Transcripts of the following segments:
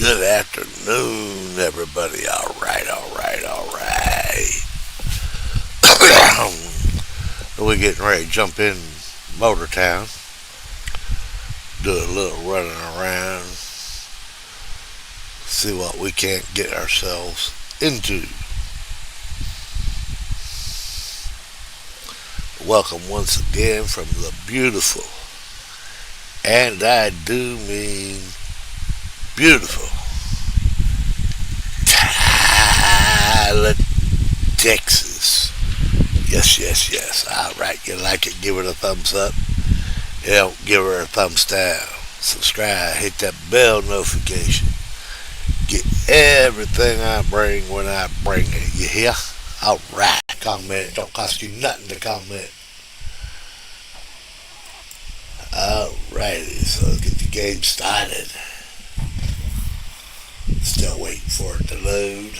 Good afternoon, everybody. All right, all right, all right. We're getting ready to jump in Motor Town, do a little running around, see what we can't get ourselves into. Welcome once again from the beautiful, and I do mean beautiful, Tyler, Texas. Yes, yes, yes. All right, you like it? Give it a thumbs up. You don't give her a thumbs down. Subscribe, hit that bell notification. Get everything I bring when I bring it. You hear? All right. Comment. Don't cost you nothing to comment. Alrighty, so let's get the game started. Still waiting for it to load.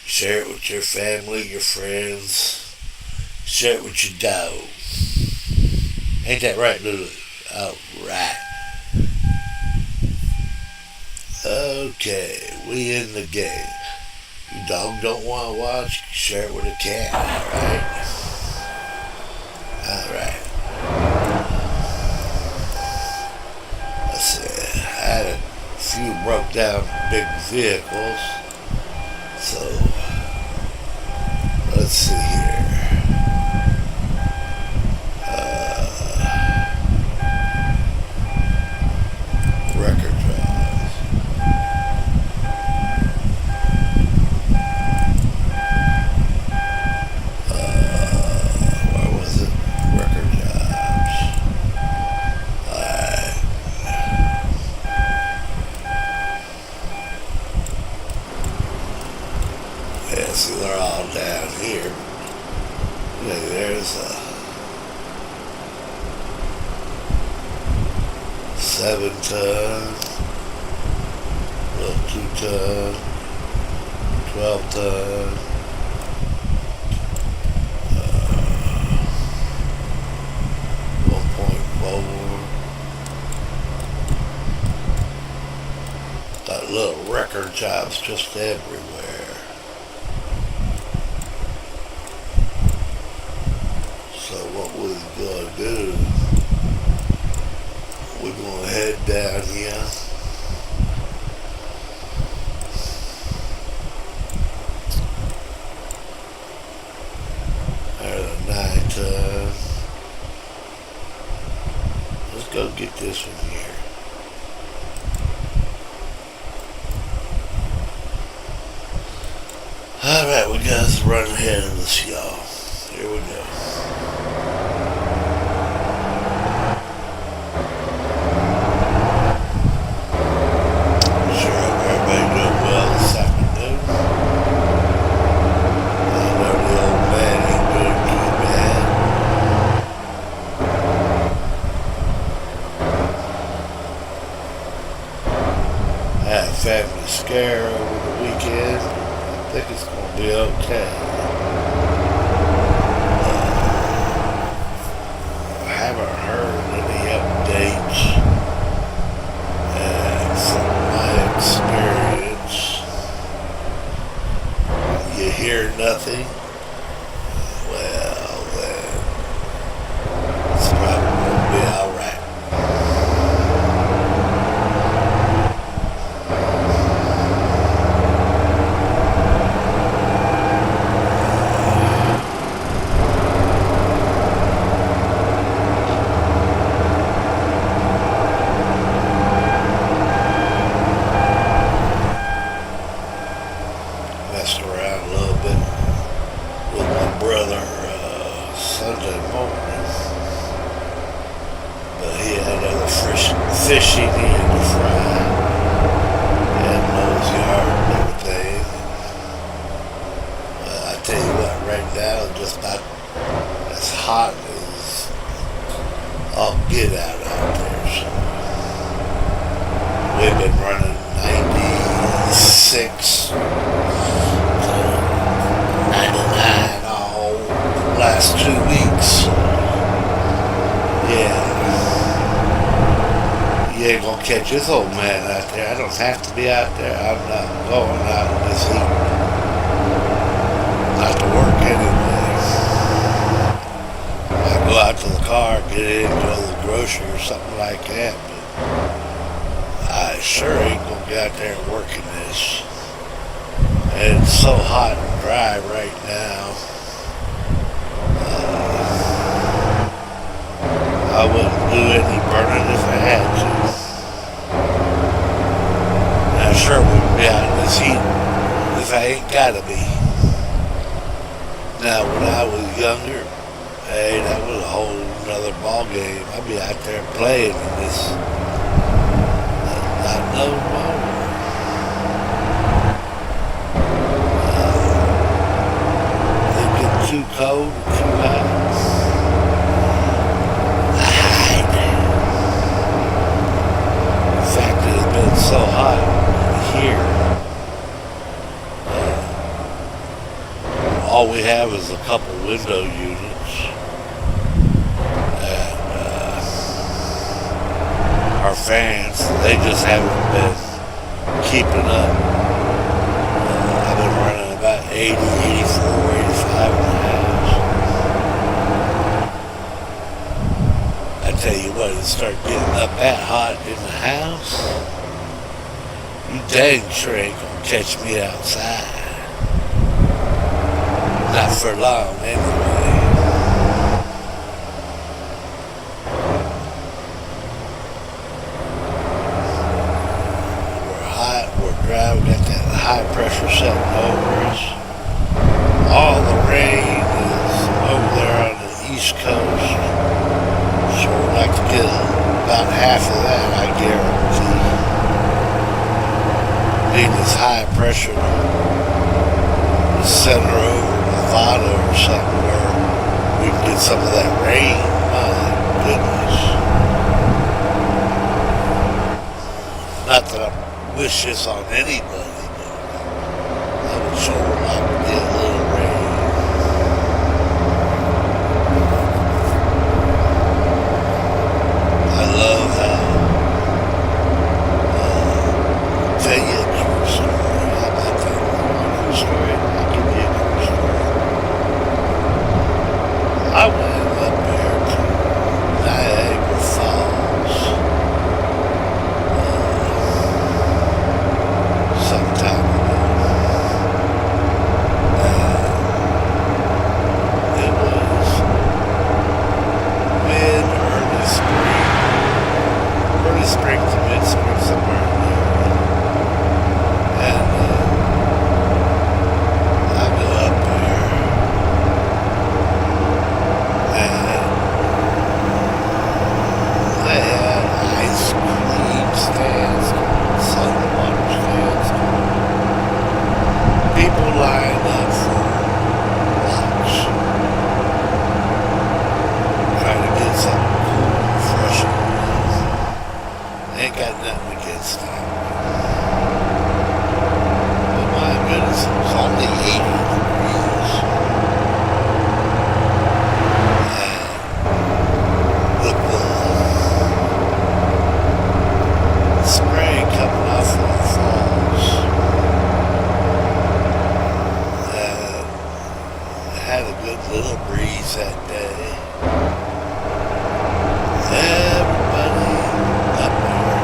Share it with your family, your friends. Share it with your dog. Ain't that right, Lulu? Alright. Okay, we in the game. Your dog don't want to watch, share it with a cat, alright? Let's see, I had a few broke down big vehicles, so let's see here. Record drives. Where was it? Record jobs. Alright. Yeah, see, they're all down here. Look, there's a 7-ton, little 2-ton, 12-ton, 1.4. Got little record jobs just everywhere. So what we're gonna do, we're gonna head down here. There's a 9-ton. Let's go get this one here. Alright, we got to run ahead of this, y'all. Here we go. Family scare over the weekend. I think it's going to be okay. I haven't heard any updates, and from my experience, you hear nothing. Well, then it's probably going to be alright. Messed around a little bit with my brother Sunday morning, but he had other fish he needed to fry, and nose yard and everything. I tell you what, right now it's just about as hot as all get out there. So we've been running 96 to 99 all last 2 weeks. Yeah. You ain't gonna catch this old man out there. I don't have to be out there. I'm not going out in this heat. Not to work anyway. I go out to the car, get in, go to the grocery or something like that. But I sure ain't gonna get out there and work in this. And it's so hot and dry right now. I wouldn't do any burning if I had to. And I sure wouldn't be out in this heat if I ain't gotta be. Now, when I was younger, hey, that was a whole nother ball game. I'd be out there playing in this. Not no more. It get too cold, too hot. It's so hot here. All we have is a couple window units, and our fans, they just haven't been keeping up. I've been running about 80, 84, 85 in the house. I tell you what, it started getting up that hot in the house. You dang sure ain't gonna catch me outside. Not for long, anyway. We're hot, we're dry, we got that high pressure setting over us. All the rain is over there on the East Coast. So we'd like to get about half of that, I guarantee. Need this high pressure to center over Nevada or something where we can get some of that rain. My goodness. Not that I wish this on anybody, but I would sure like to get a little rain. I love how tell you a true story. How about that? True story? I'll give you a true story. I went up there to Niagara Falls some time ago. It was early spring to mid-spring, somewhere in there. And I go up there, and they had ice cream stands, soda water stands. People lined up for lunch, trying to get something cool and refreshing. Ain't got nothing against that. My goodness, it was only 80 degrees. And with the spray coming off of the falls, I had a good little breeze that day. Everybody up there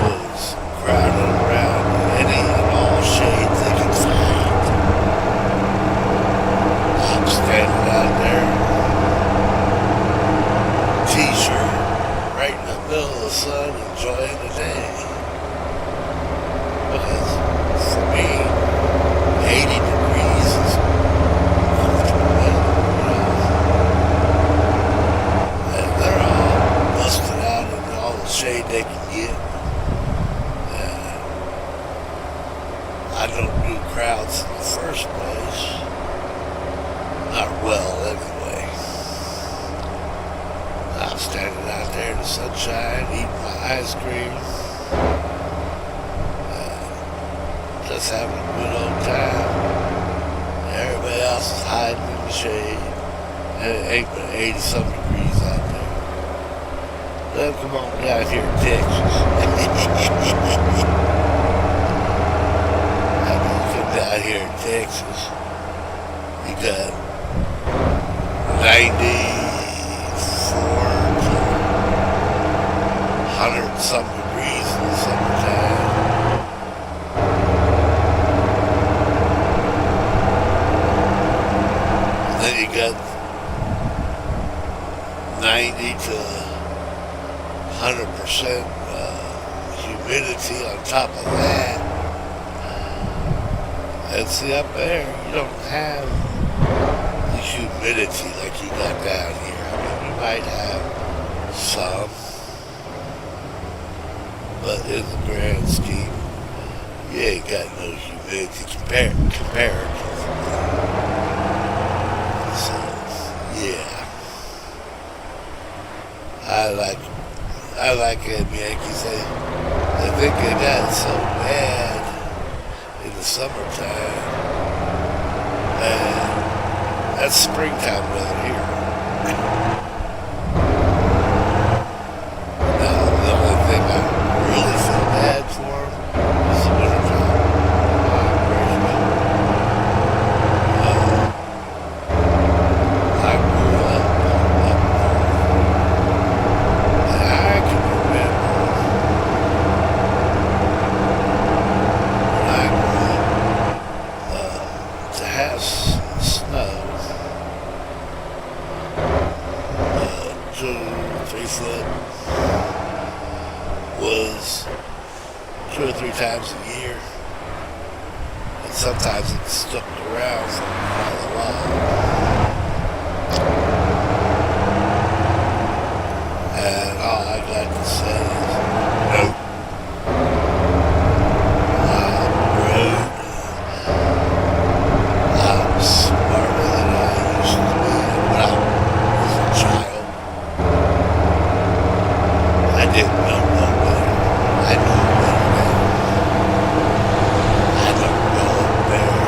was crowded around any and all shades they could find. I'm standing out there, t-shirt, right in the middle of the sun, enjoying the day. Because for me, 80 degrees is comfortable weather, And they're all busted out in all the shade they can get. I don't do crowds in the first place. Not well, anyway. I'm standing out there in the sunshine, eating my ice cream. Just having a good old time. Everybody else is hiding in the shade. And it ain't but 80-some degrees out there. Well, come on down here in Texas. I mean, come down here in Texas. You got 94 to 100 some degrees in the summertime. And then you got 90 to 100% humidity on top of that. And see, up there, you don't have the humidity like you got down here. I mean, you might have some, but in the grand scheme, you ain't got no humidity comparatively. So, yeah. I like them Yankees. I think they got so bad in the summertime. And that's springtime weather here. Now, the only thing I really feel bad for them is the wintertime. I grew up north. And I can remember when I grew up to have snow, 2 or 3 foot, was 2 or 3 times a year, and sometimes it stuck around for quite a while. And all I got to say is, nope. I'm smarter than I used to be when I was a child. I didn't know no better. I know better now. I don't know better.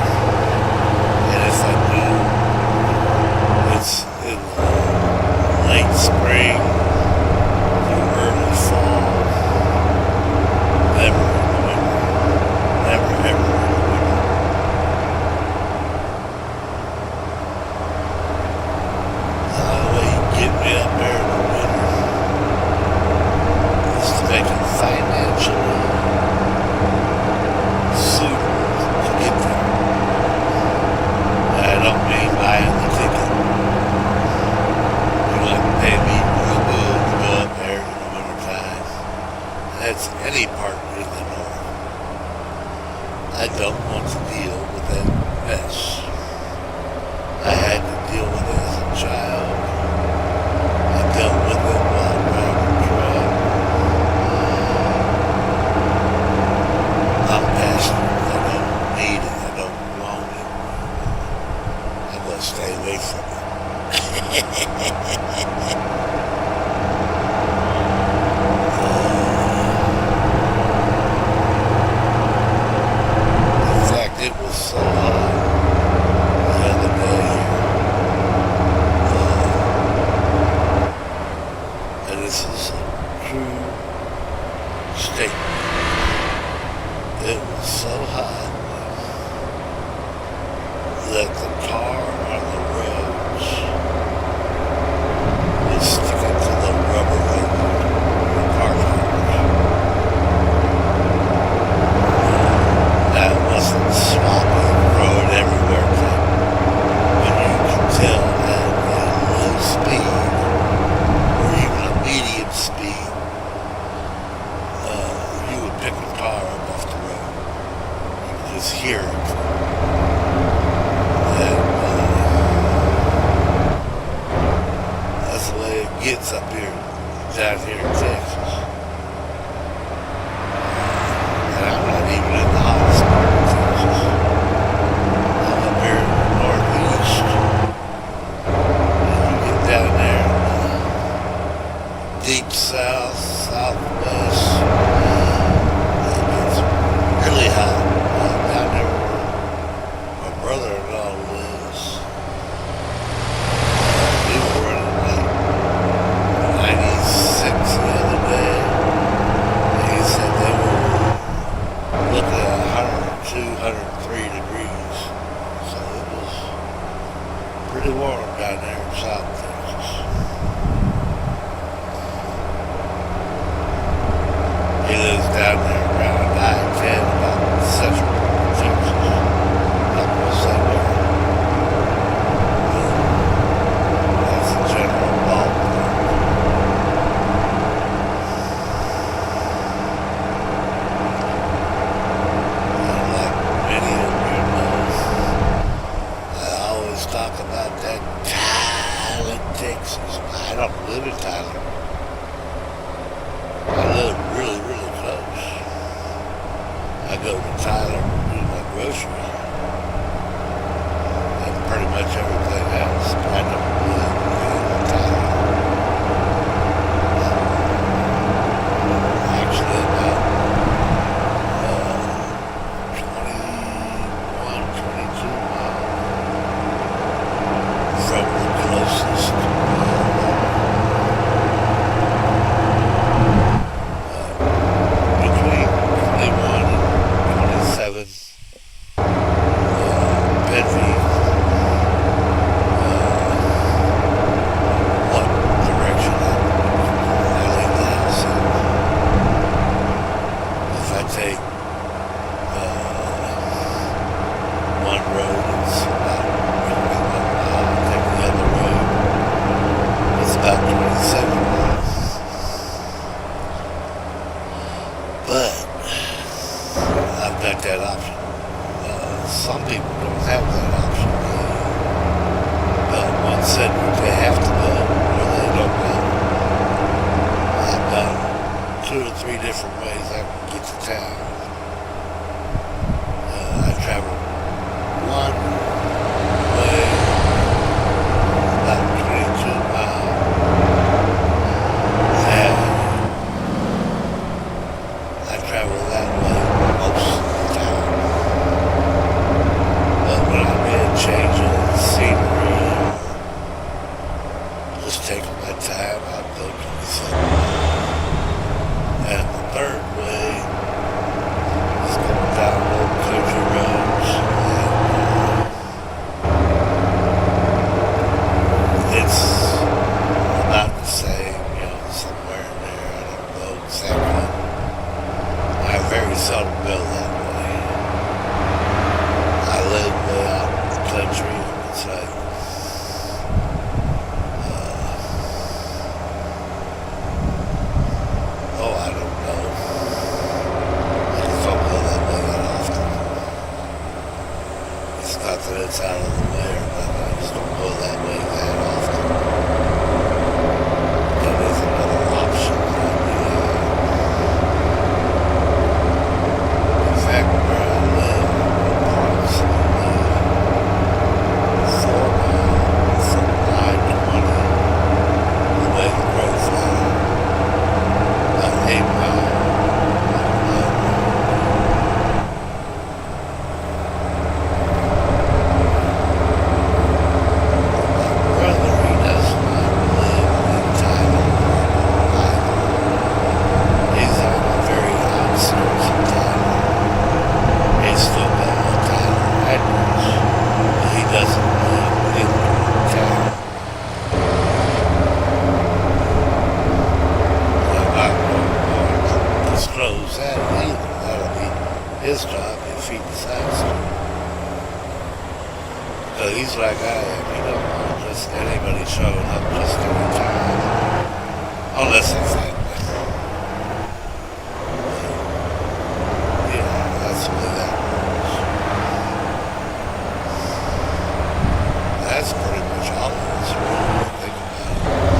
And if I do, it's in the late spring through early fall. Never in the winter. Never ever in the winter. The only way you get me up there in the winter is to make it financially suitable to get there. And I don't mean buying the ticket. You have to pay me real good to go up there in the wintertime. That's any part in the north. I don't want to deal with that mess. I had to deal with it as a child. I dealt with it while driving a truck. I'm past it. I don't need it. I don't want it. I'm going to stay away from it. In fact, it was so hot the other day here. And this is a true statement. It was so hot that the tar on the roads was sticking to the rubber road, the car tires. That wasn't sloppy road everywhere, but you could tell that at low speed, or even a medium speed, you would pick a car up off the road. You could just hear it. And that's the way it gets up here, down here in Texas. And I'm not even in the hottest part of Texas. I'm up here in the northeast. And you get down there in the deep south, southwest, it gets really hot. Down there where my brother-in-law lives, we were running like 96 the other I don't live in Tyler. I live really, really close. I go to Tyler to do my groceries and pretty much everything else, but I don't live in Tyler. Actually, about 21, 22 miles from the closest between 21 and 27 Bedford, what direction I leave the house in. If I take one road, it's about 21 miles. Take the other road, it's about 27 miles. But I've got that option. Some people don't have that option. One said they have to go or they don't go. I've got 2 or 3 different ways I can get to town. I travel one way about 22 miles and I travel that way most of the time. But when I'm in changing the scenery or just taking my time, I'll go 27 miles. And the third way is going down old country roads. And it's about the same, somewhere in there. I don't know exactly. I very seldom go that way. I live way out in the country, and it's like, I don't know. I just don't go that way that often. It's not that it's out of the way or nothing. I just don't go that way that often. That is another option that I do have. In fact, where I live, approximately 4 miles from I-20, the way the crow flies, about 8 miles. My brother, he does not live in Tyler either. He's on the very outskirts of Tyler. He's still got a Tyler address, but he doesn't live in Tyler. I'm not going to disclose that either. That'll be his job if he decides to. Because he's like I am. He don't want just anybody showing up just any time. Unless they family. Yeah, that's the way that works. That's pretty much all of us, really, when you think about it.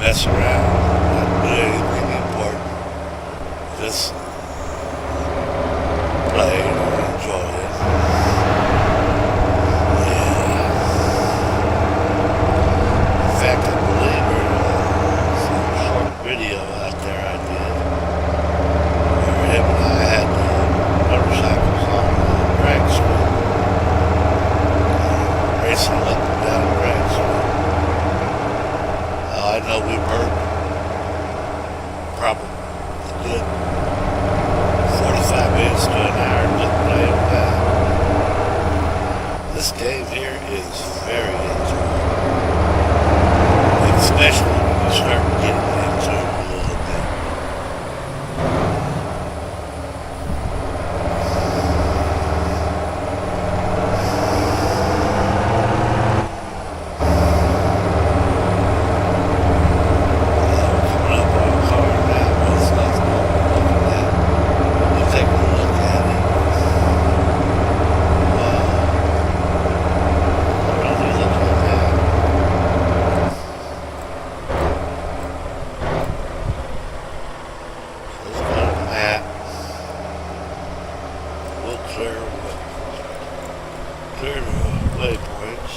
mess around, not do anything important. Just play or enjoy it. Yeah. In fact, I believe there's some short video out there I did where him and I had motorcycles on drag strip, racing up and down drag strip. I know we were probably a good 45 minutes to an hour just playing with that. This game here is very enjoyable, especially when you start getting into it a little bit. Coming up on a car now, but it's nothing what we're looking at. You take a look at it. What does he look like that? So it's got a map. We'll clear the waypoints.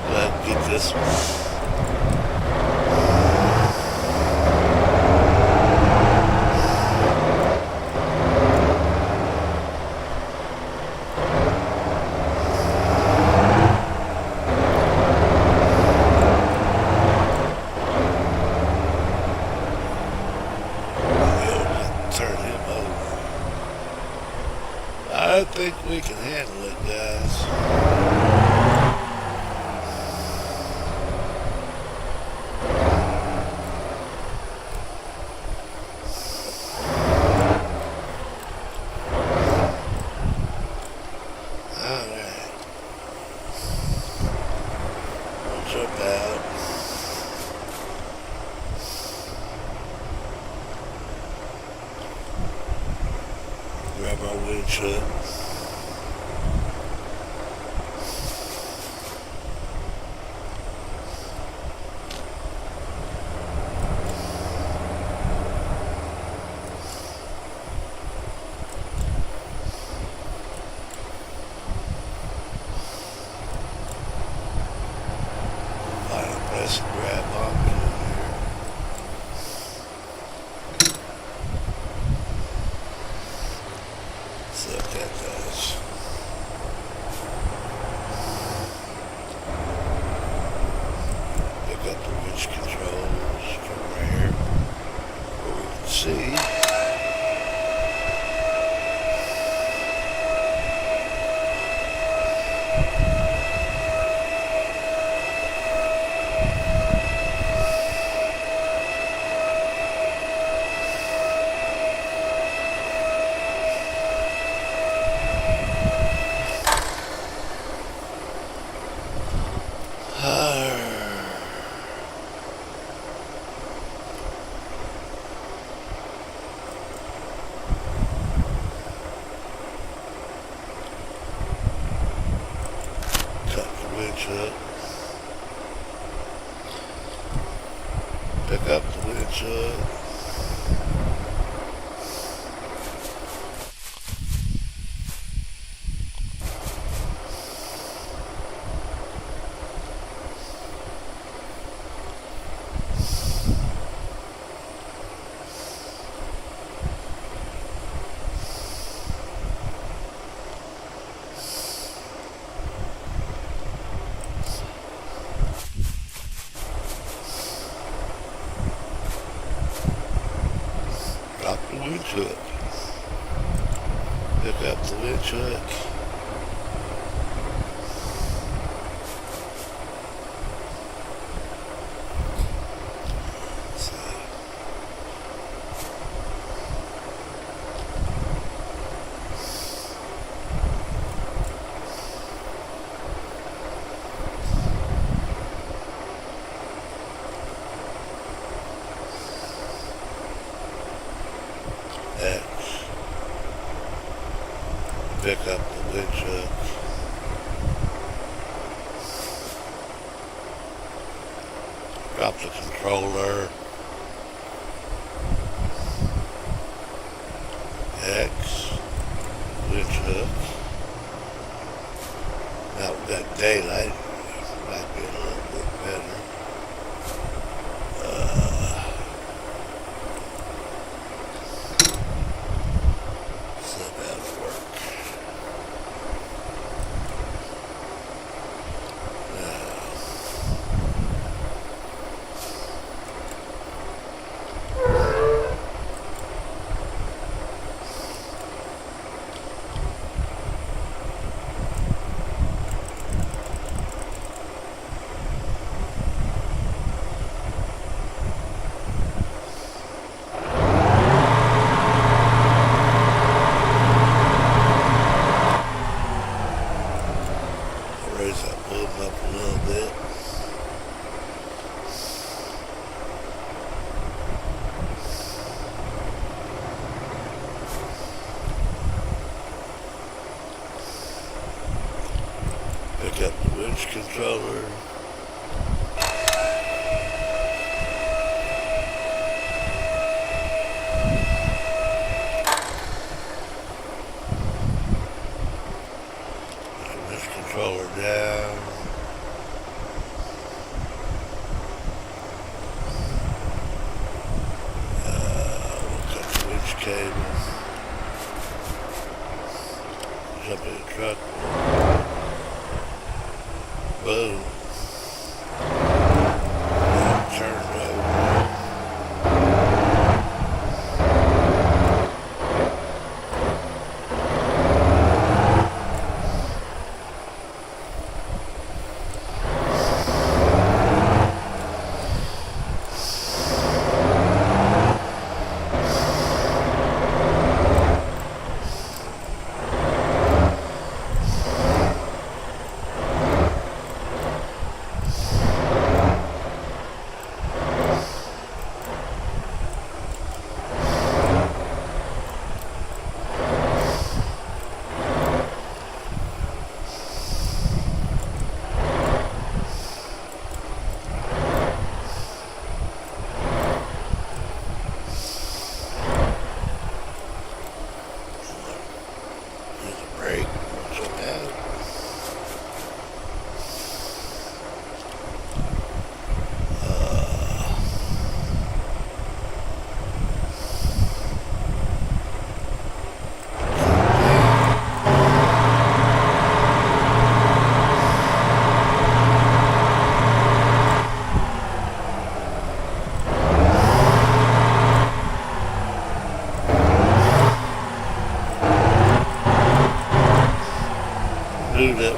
We'll go ahead and get this one. We'll turn him over. I think we can handle it, guys. Alright. We'll jump out. Grab our winch hook. Find a place to grab onto here. See what that does. Pick up the winch controls from right here where we can see. Cut the winch up. Pick up the winch up. Drop the winch hook. Pick up the winch hook. hooks. Drop the controller. X. Winch hooks. Now we've got daylight. Might be a little bit better. So that'll work. Raise that boom up a little bit. Pick up the winch controller. Winch controller down. We'll cut the winch cable. Jump in the truck. Boom. Turn it over. Break. Jump out. Knew that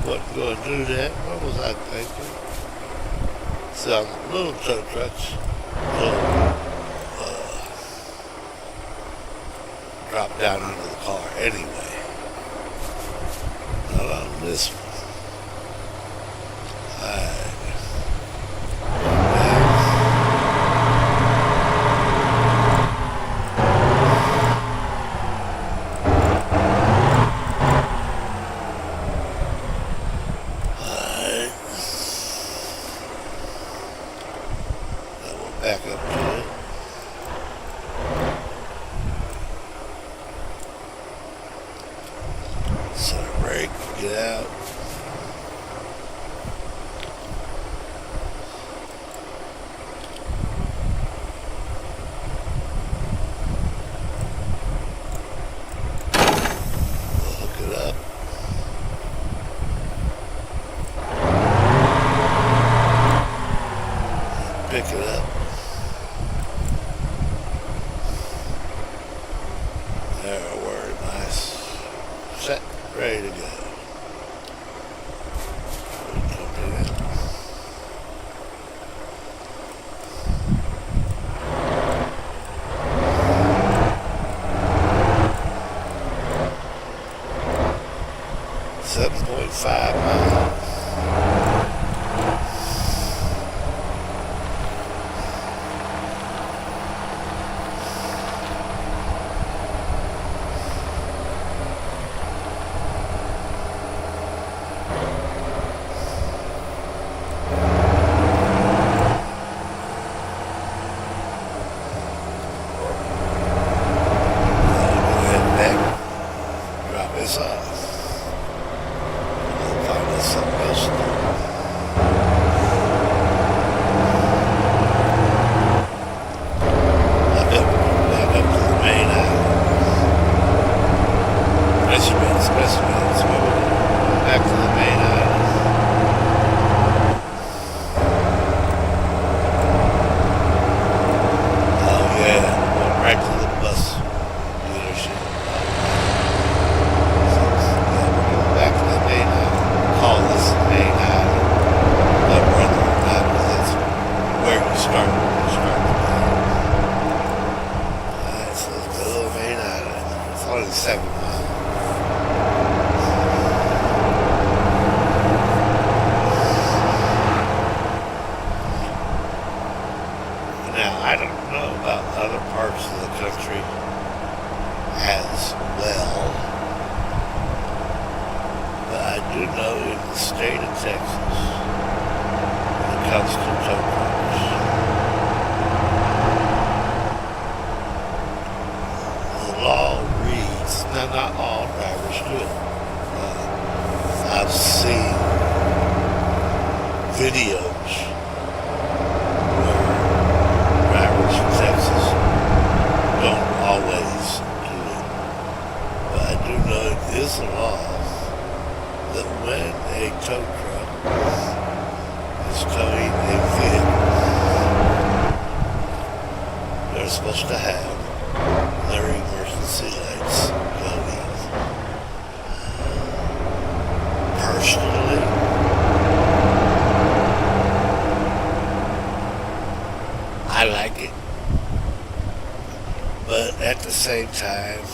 wasn't going to do that. What was I thinking? See, on the little tow trucks, they'll drop down under the car anyway. Not on this one. Alright. Back up to it. Set a brake, get out. Hook it up. Pick it up. There, we're nice. Set, ready to go. Jump in it. .5 miles. something else to do. Back up to the main island. Specimens. Back to the main island. Oh yeah, went right to the bus dealership. So, yeah, we're going back to the main island. Call this the main island. My brother and I, that's where we started. We started the Alright, so let's go to the main island. It's only 7 miles. Now, I don't know about other parts of the country as well, but I do know in the state of Texas, when it comes to tow trucks, the law reads, now not all drivers do it. I've seen videos drivers in Texas don't always do it. But I do know it is a law that when a tow truck is towing a vehicle, they're supposed to have their emergency lights going. Personally, I like it. But at the same time,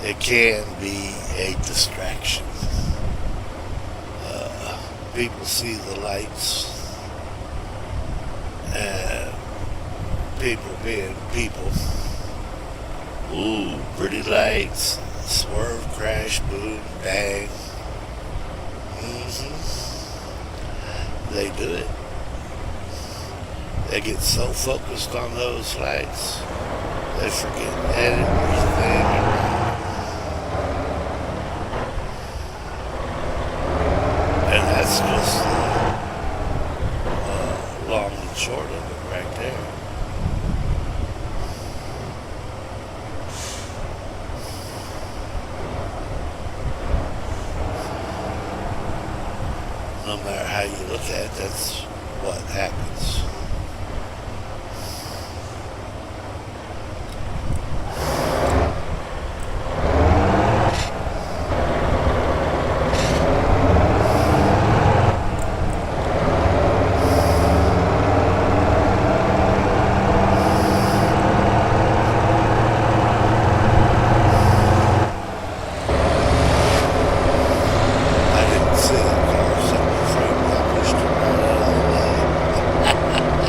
it can be a distraction. People see the lights, and people being people. Ooh, pretty lights. Swerve, crash, boom, bang. They do it. They get so focused on those lights, they forget everything around. And that's just the long and short of it right there. No matter how you look at it, that's what happens. I didn't see that car sitting in front of me. I pushed it right out of the way.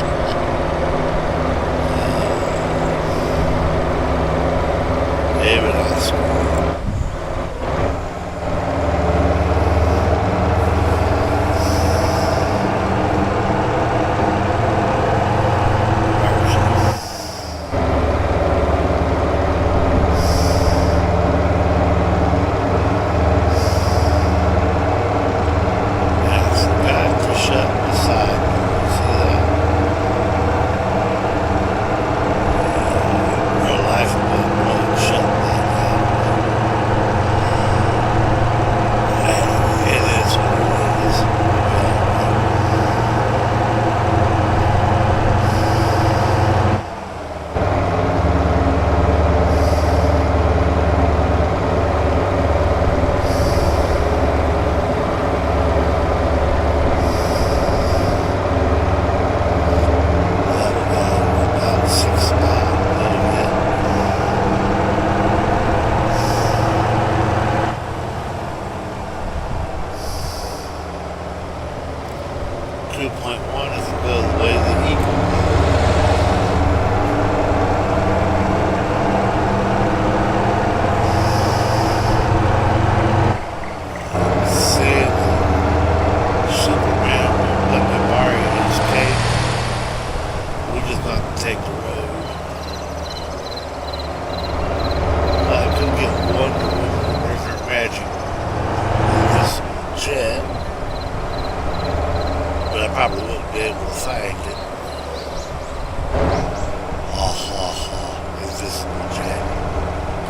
this Jack.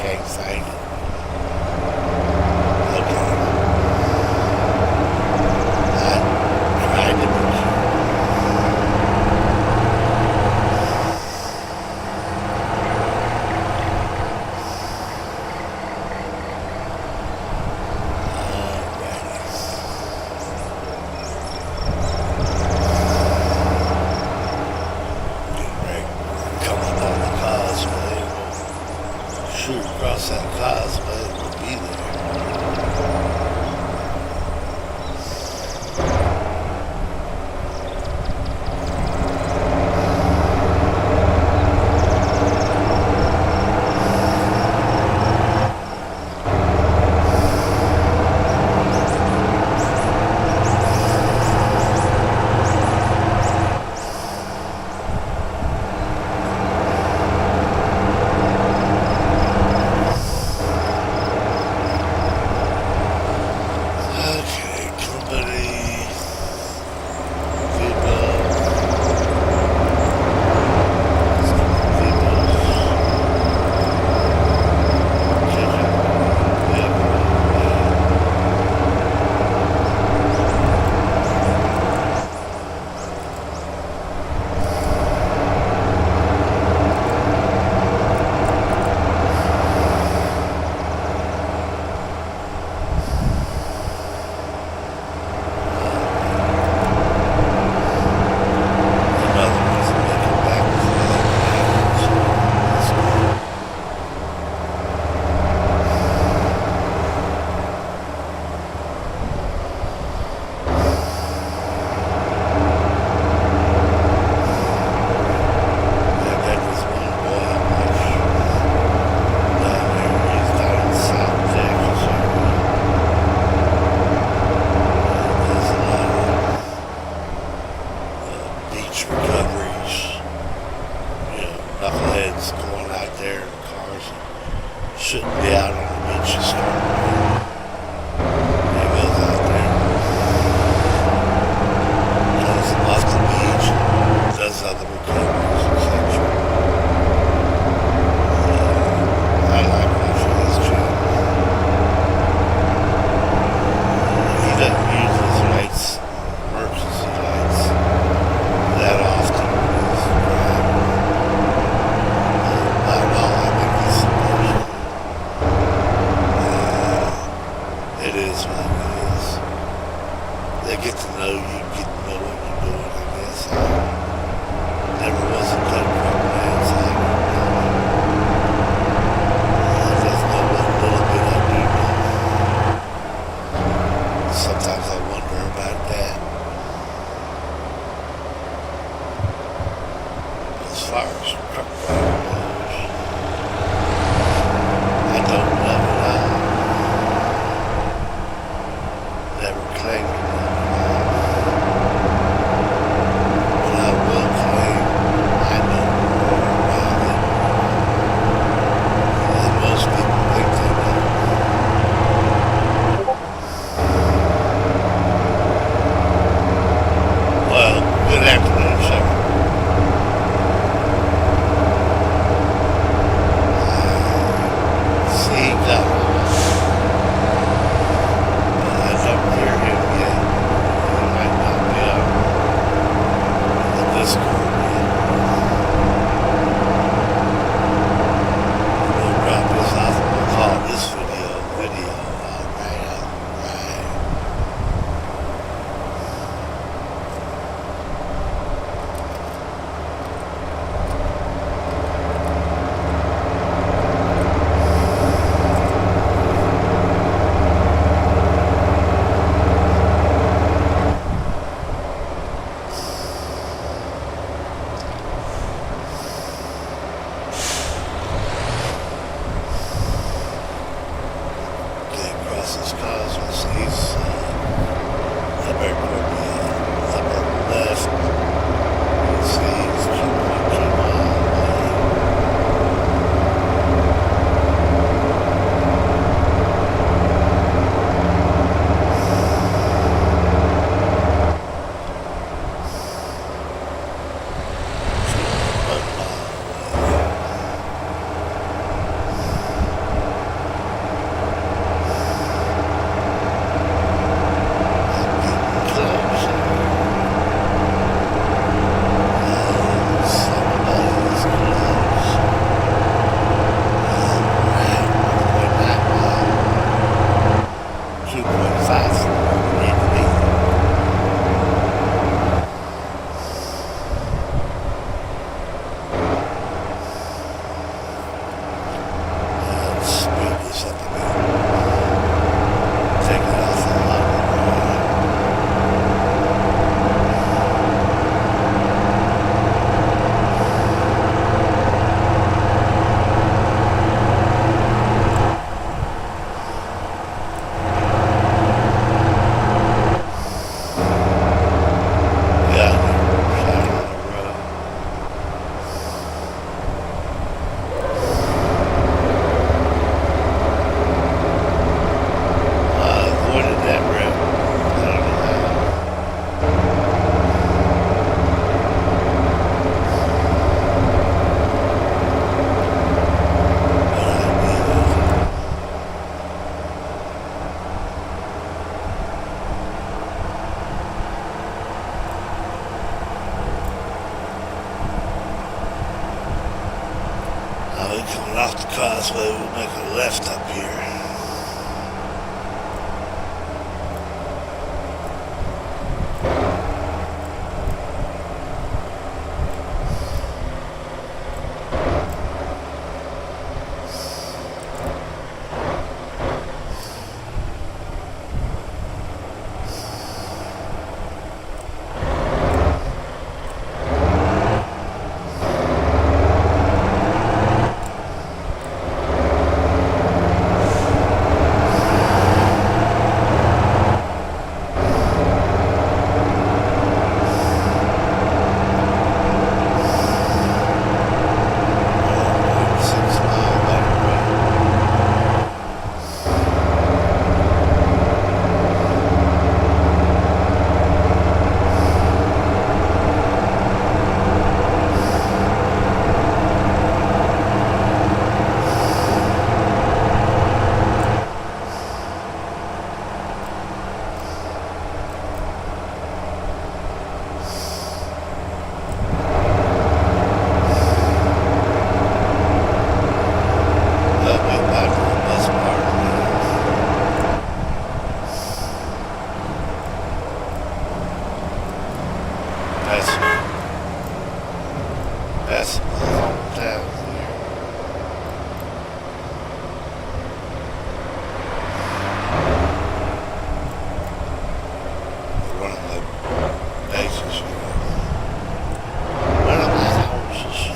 Can't find it. Okay. I tried to come up on the causeway. Shoot across that causeway, we'll be there. Okay, company, people, another one's making back I got this one boy I watch down there. He's down in South Texas area. Does a lot of beach recoveries. Knuckleheads going out there in cars and shouldn't be out on the beach and stuff. He goes out there, goes off the beach, does other recoveries, etc. I like watching this channel. He doesn't use his lights, emergency lights, that often when he's driving. Not at all, I think he's supposed to. Coming off the causeway, we'll make a left up here. That's my hometown here. One of the bases here. One of my houses.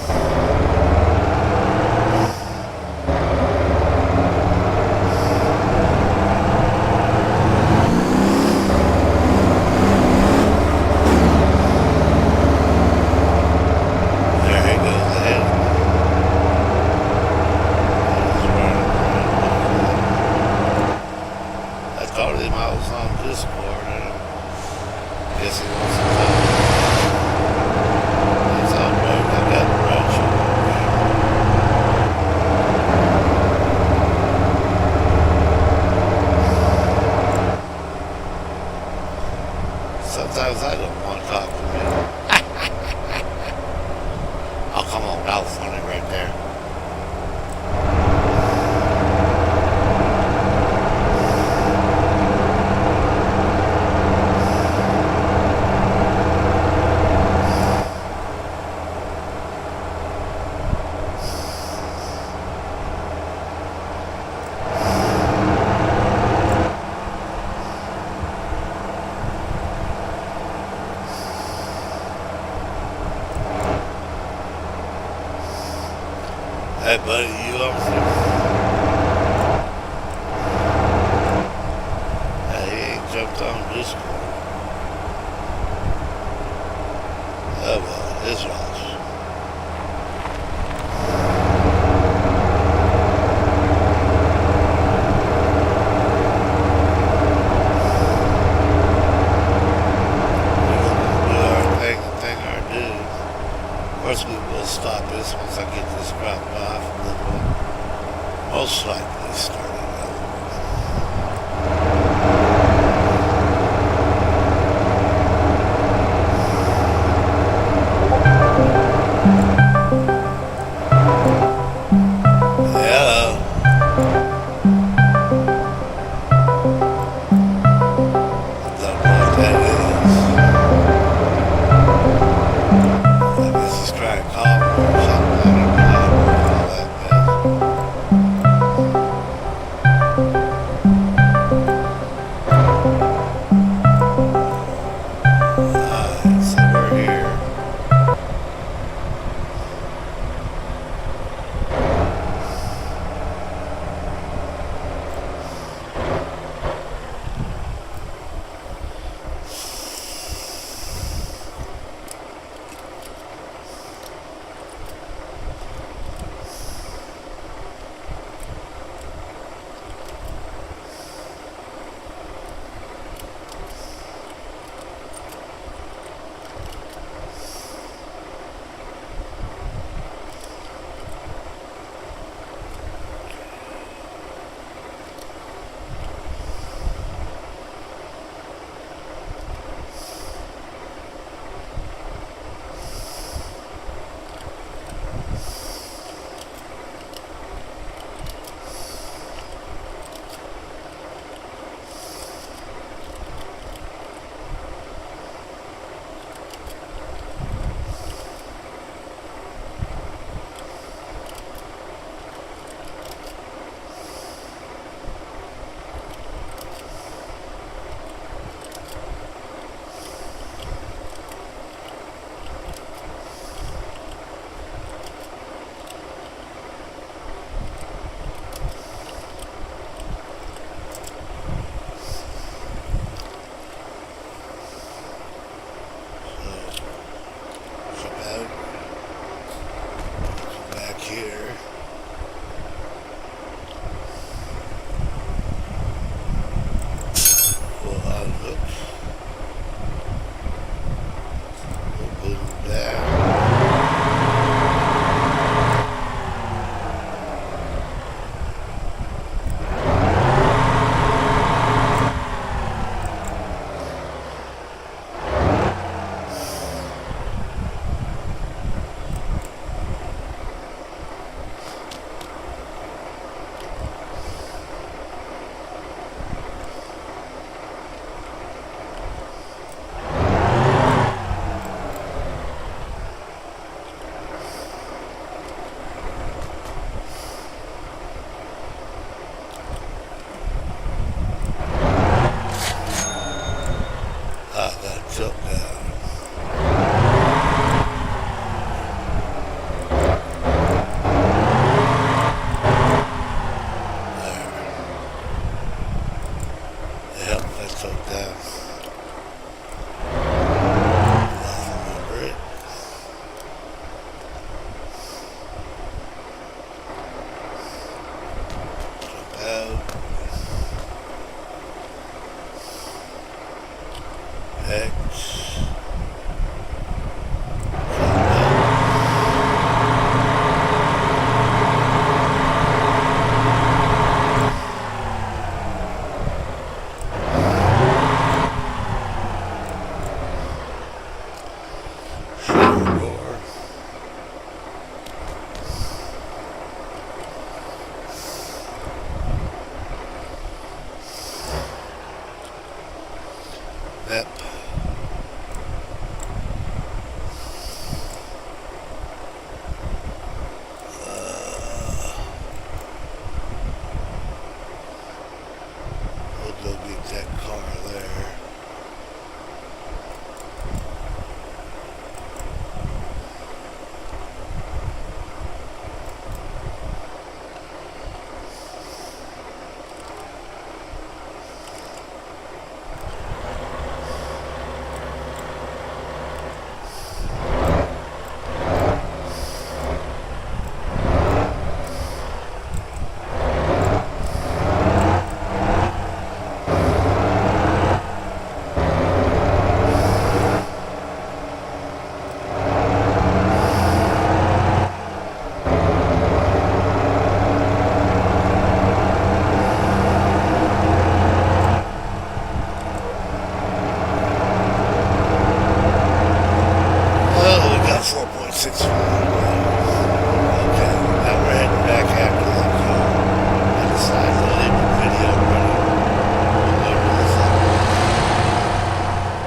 I was on Discord and I guess he wants to talk. He's on road. I got the road show. Sometimes I don't want to talk to him. Oh, come on. That was funny right there. Hey buddy, you on there? Hey, he ain't jumped on Discord. Oh well, it is lost. Of course, we will stop this once I get this dropped off, and then we'll most likely start it over. Hello. Don't know what that is. Try to call me or something. I don't know how to work all that mess. X. Yep. We'll go get that car there. Well, we got 4.65. Okay, now we're heading back after that car. I decided to leave the video running. We'll go to this other.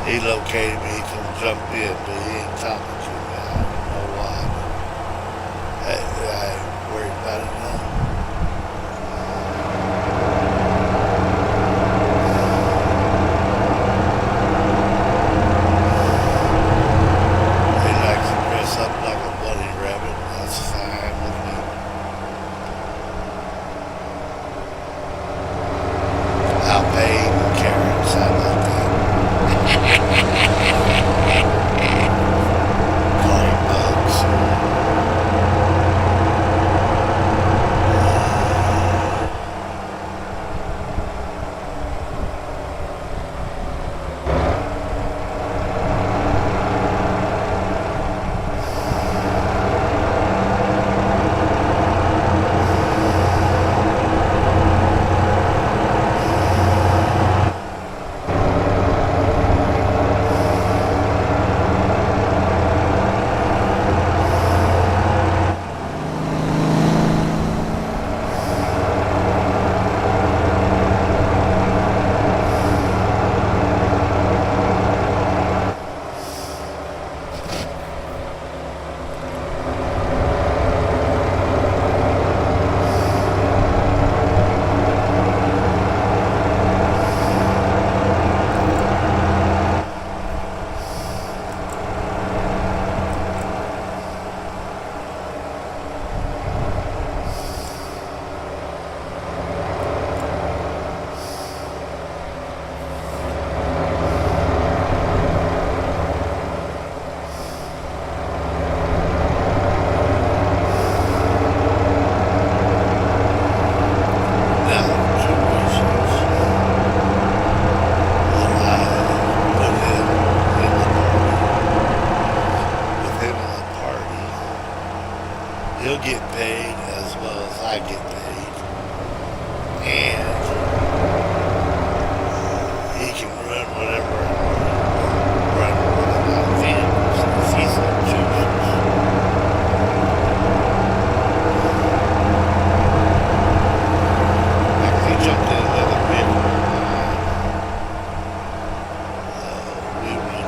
He located me, he come jump in, but he ain't talking to me. I don't know why. I ain't worried about it now. He likes to dress up like a bunny rabbit. That's fine with me. I'll pay him in carrots. I like that. Call him bugs. Now, two reasons. One, I put him in the party. With him in the party, he'll get paid as well as I get paid. And he can run whatever I want. Run one of my vehicles if he so chooses. Like if he jumped in another vehicle of mine, we would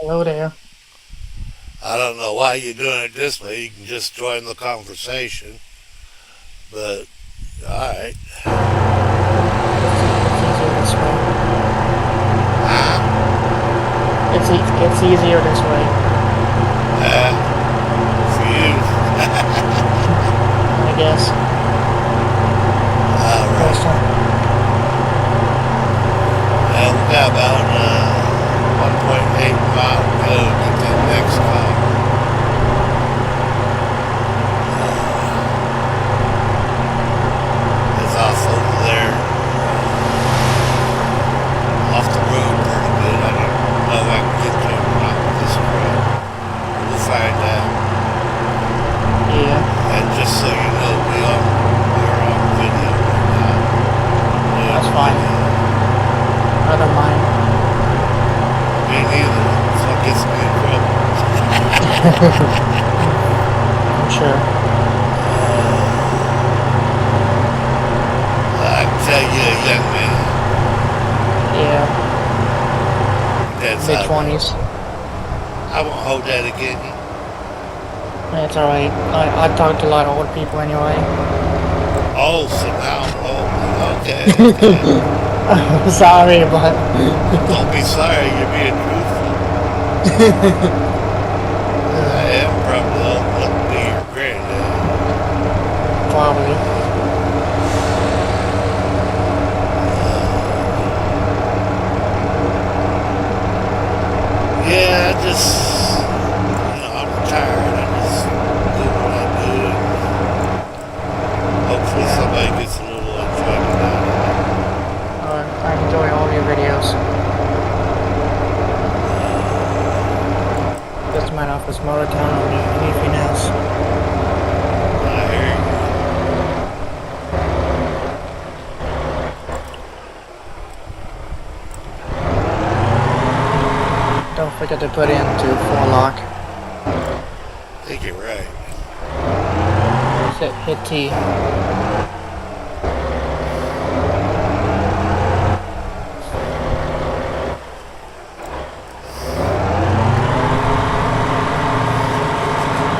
Hello there. I don't know why you're doing it this way. You can just join the conversation. But, alright. It's easier this way. Huh? It's easier this way. For you. I guess. Alright. Awesome. And we got about 1.8 mile to go to get that next call. It's off over there, off the road pretty good. I don't know if I can get to it or not with this crap. We'll find out. Yeah, And just so you know, we're on video right now. that's fine. I don't mind. Me neither. So it gets me in trouble. I'm sure. I can tell you a young man. Yeah, That's mid how. 20s. I won't hold that against you. It's alright. I talk to a lot of old people anyway. Oh, so now I'm old. Okay, okay. Sorry, but Don't be sorry, you're being truthful. I am probably old enough to be your granddad. probably. Yeah, I just, I'm retired. I just do what I do. Hopefully Yeah, somebody gets a little enjoyment out of I enjoy all your videos. Just might off this motor town or anything else. it. I hear you. Don't forget to put into full lock. I think you're right. Hit T.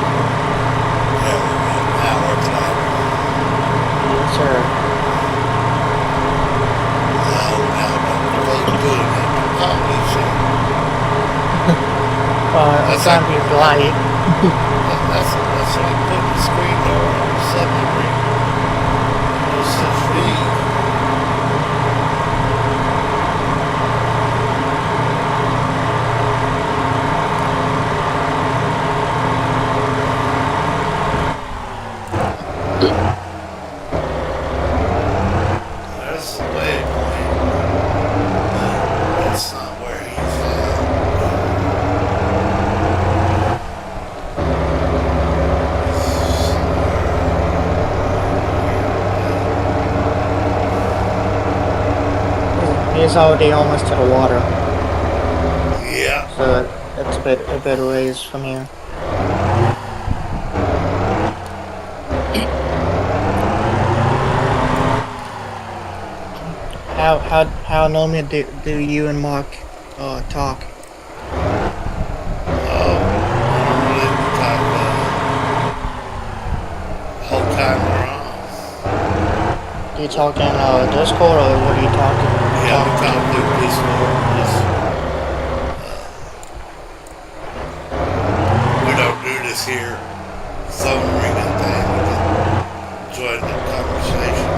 Yeah, now we're climbing. Yes, sir. Now, don't doing that. Oh, you see. I'm That's trying like, to be polite. that's like putting the screen door on a submarine. It's so free. There's the waypoint. That's not where he's He's already almost to the water, at. Yeah. so it's a bit ways from here. How normally do you and Mark talk? Normally we talk the whole time we're on. Do you talk in Discord or what are you talking? Yeah, we talk through Discord. We don't do this here phone ringing thing. We just join the conversation.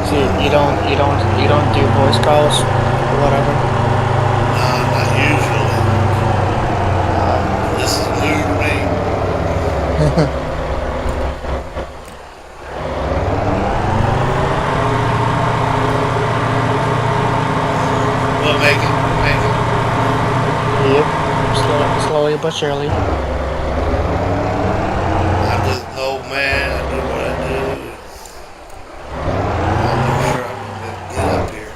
So you don't do voice calls or whatever. Not usually. Uh, This is new to me. We'll make it. We'll make it. yep. Slowly but surely. I'm just an old man. I do what I do. I'm not sure I'm going to get up here.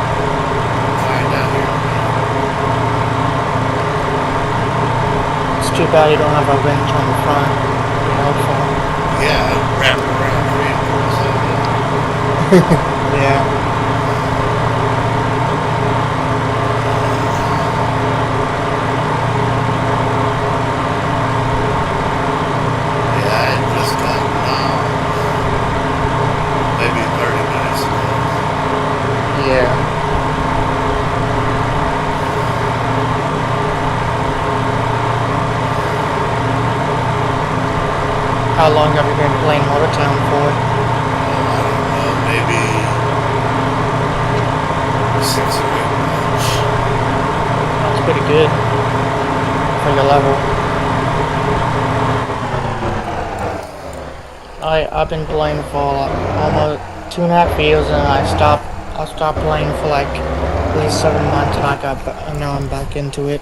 Find out here. It's too bad you don't have a winch on the front. Be helpful. Yeah, wrap it around 3 and 4 something. Yeah. Yeah, I had just gotten off maybe 30 minutes ago. Yeah. How long have you been playing Motortown for? Oh, I don't know, maybe 6 or 8 months. That's pretty good for your level. I've been playing for almost 2.5 years, and I stopped playing for like at least 7 months, and and now I'm back into it.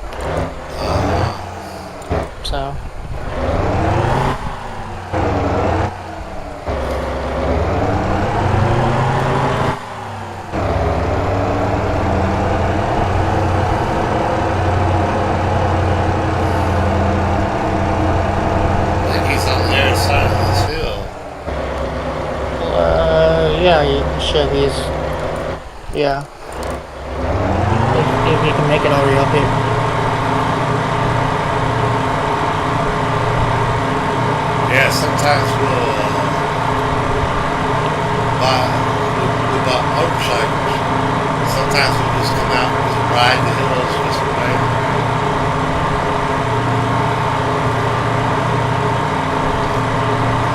So I think he's on the other side of this hill. yeah, sure he's yeah. If he can make it already up here. Yeah, sometimes we bought motorcycles. Sometimes we just come out and just ride the hills just right.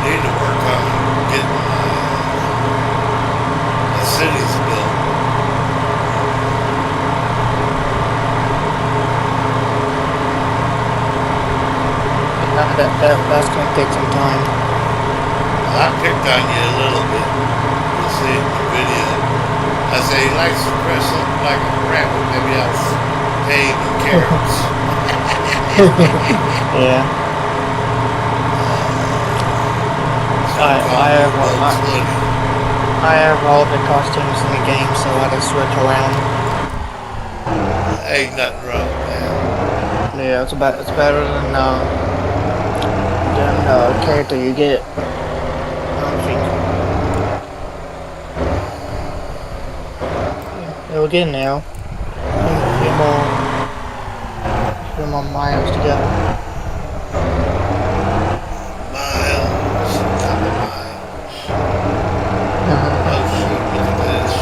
Need to work on getting the cities built. That's gonna take some time. I picked on you a little bit. You'll see it in the video. I say he likes to dress up like a rabbit. Maybe I'll pay him in carrots. Yeah. Call me Bugs Bunny. I have all the costumes in the game, so I just switch around. Ain't nothing wrong with that. Yeah, it's better than character you get. I don't think. Yeah, we're getting there. Few more miles to go. Miles. Couple miles. Oh shoot, look at this.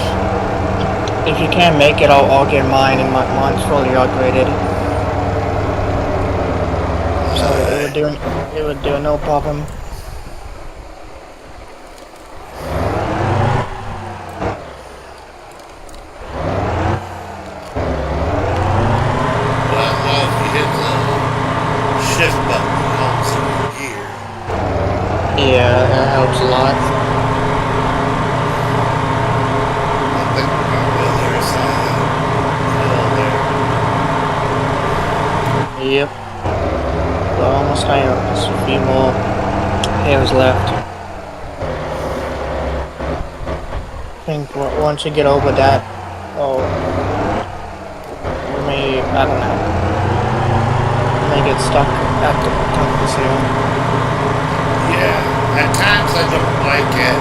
If you can't make it, I'll get mine, and mine's fully upgraded. So it would do no problem. Well, if you hit the shift button, it holds in your gear. Yeah, that helps a lot. I think we're going to go there side of the hill there. Yep. We're almost there. Just a few more hills left. I think once you get over that, oh, we may, I don't know, we may get stuck at the top of this hill. Yeah, at times I don't like it.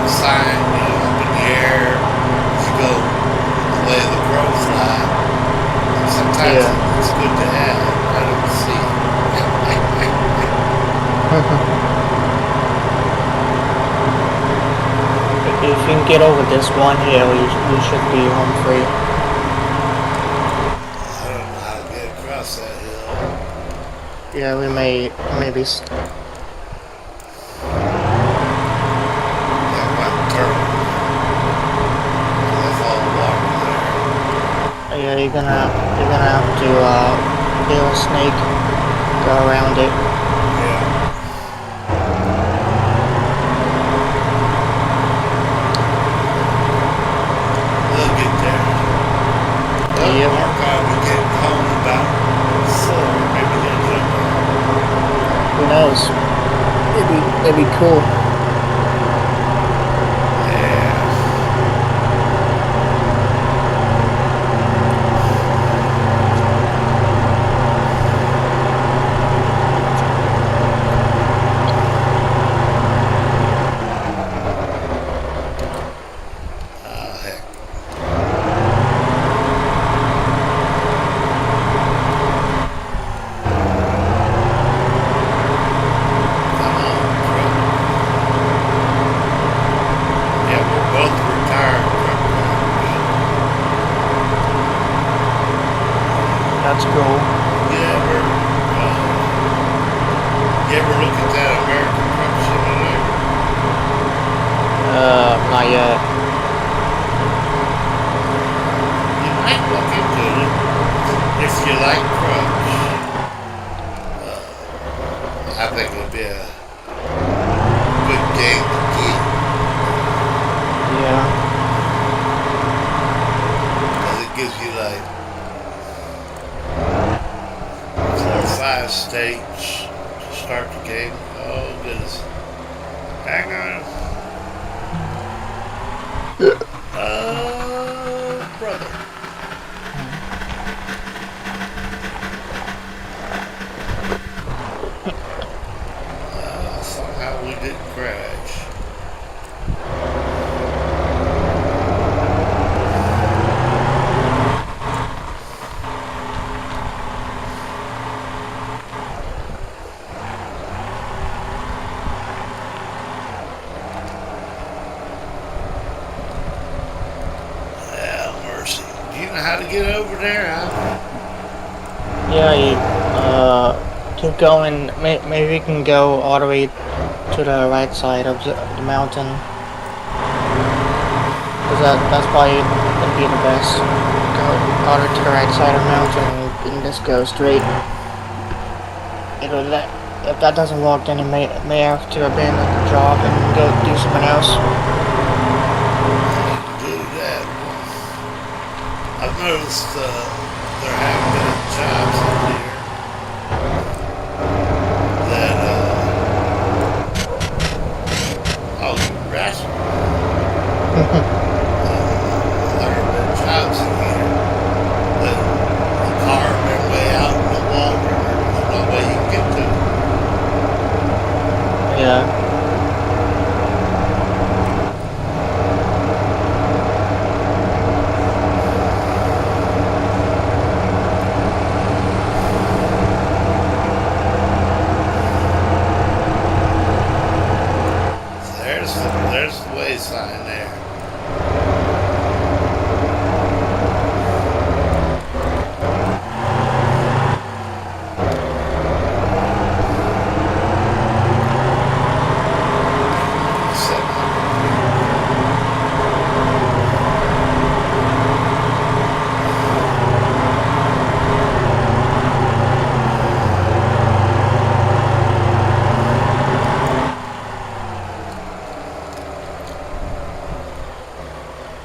The sign, up in the air as you go the way the crow fly. Sometimes Yeah. it's good to have. I don't see. If you can get over this one hill, you should be home free. I don't know how to get across that hill. Yeah, we may be. That might turn. That's all the water Yeah, you're gonna have to build a snake, go around it. there. Yeah. We'll get there. Well, Yep. Mark, we get home about 4. Maybe they'll jump on. Who knows? It'd be cool. Yeah. ever look at that American Truck Simulator? Not yet. You might look into it if you like trucks. I think it'll be a good game to get. Yeah. Because it gives you like 4 or 5 states to start the game. Oh goodness. Hang on. Oh brother. Somehow we didn't crash. Mercy. Do you know how to get over there, huh? Yeah, you, keep going. Maybe you can go all the way to the right side of the mountain. Cause that's probably gonna be the best. Go all the way to the right side of the mountain and just go straight. If that doesn't work, then you may have to abandon the job and go do something else. Do that. I've noticed there have been jobs in here that oh you rascal. There have been jobs in here that the car been way out in the water. There's no way you can get to it. Yeah. There's the way sign there.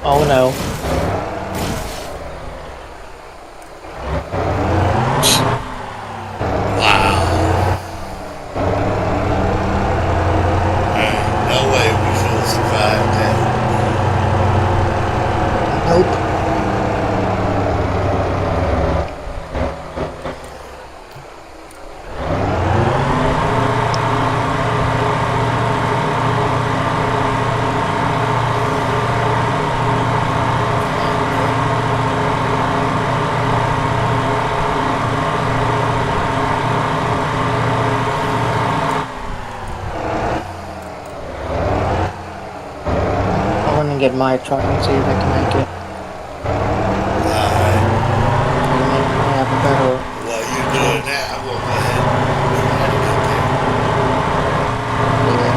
Oh no. Wow. No way we should have survived that. Nope. I'm gonna get my truck and see if I can make it. Alright. I have a better. While you're doing that, I'm going to go ahead and try to get there. Yeah.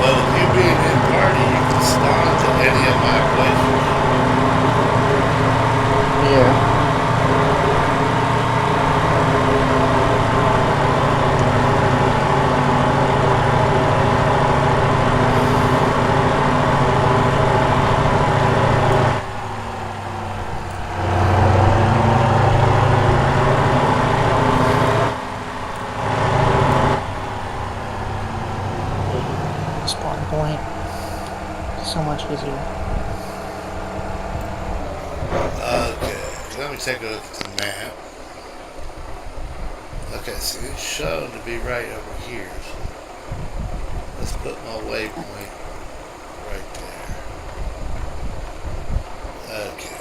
Well, if you being in party, you can spawn to any of my places. Yeah. Spawn point. So much easier. Okay, let me take a look at the map. Okay, so it's shown to be right over here. So let's put my waypoint right there. Okay.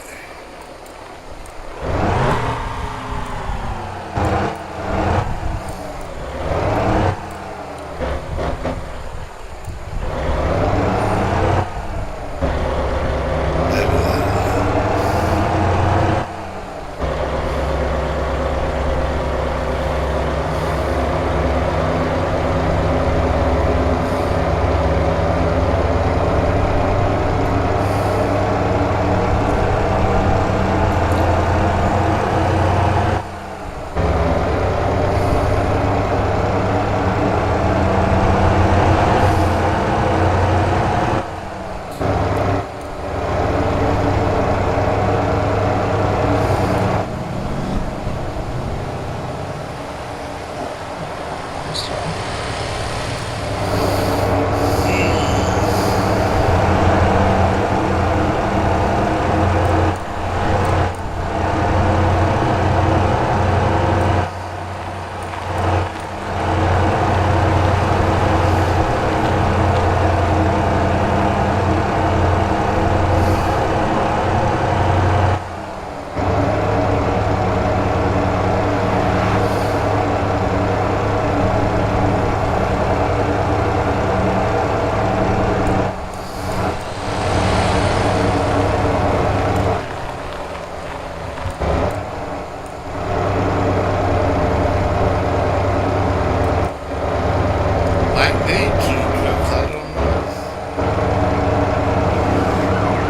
Maybe two trucks, I don't know.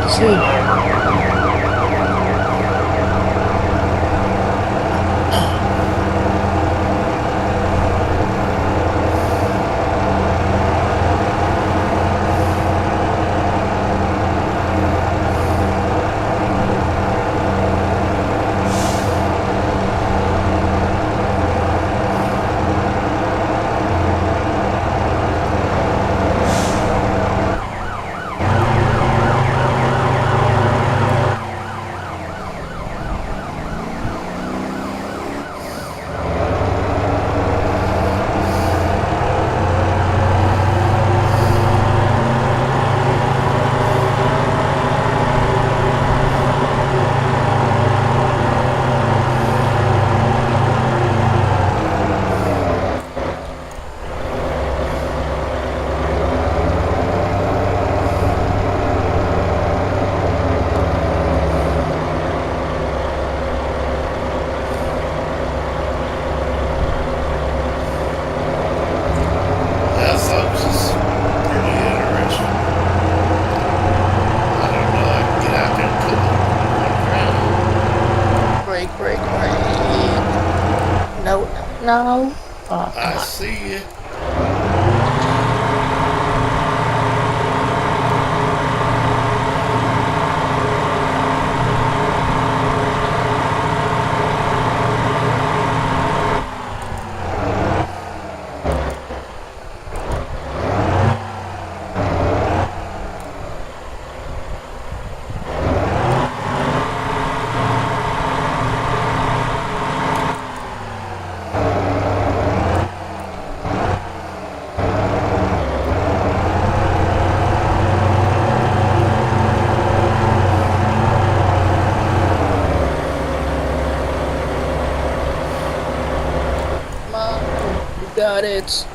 See. That folks is pretty interesting. I don't know, I can get out there and cut the Break, break, break. No, no. Oh, come I on. see you. Come on. You got it.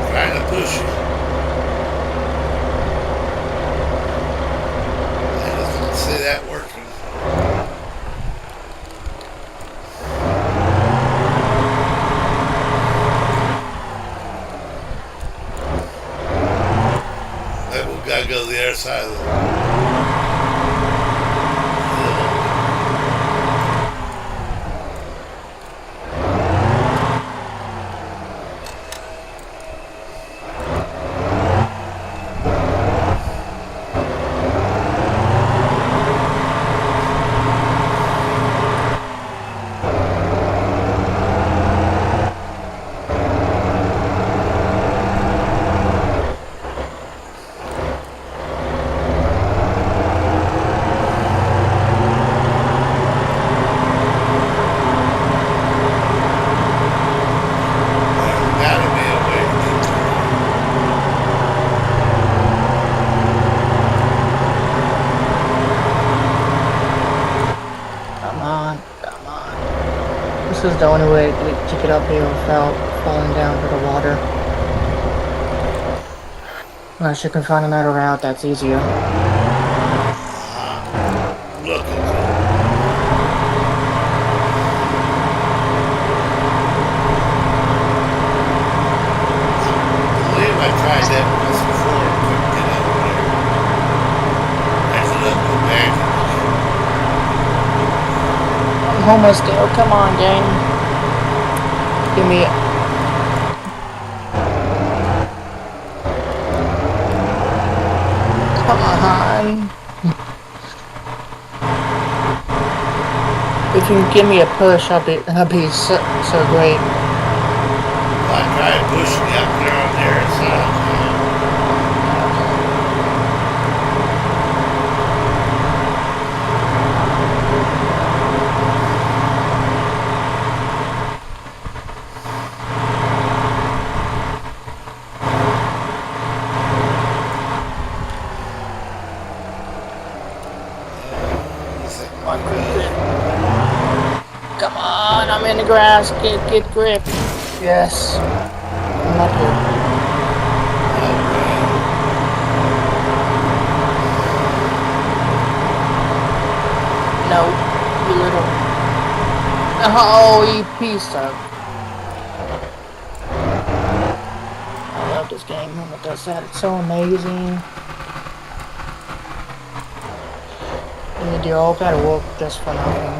Trying to push you. I just don't see that working. Maybe we gotta go to the other side of the hill. There's gotta be a way to get there. Come on. Come on. This is the only way to get up here without falling down to the water. Unless you can find another route that's easier. Look at that. I believe I tried that once before and couldn't get out of there. Ended up with back. I'm almost there. Come on, game. Give me it. Come on. If you can give me a push, I'll be so great. I tried pushing you up there on the other side. I'm in the grass. Get grip. Yes. I'm up here. No, you little. Oh, you piece of. I love this game when it does that. It's so amazing. You do all that work just for nothing.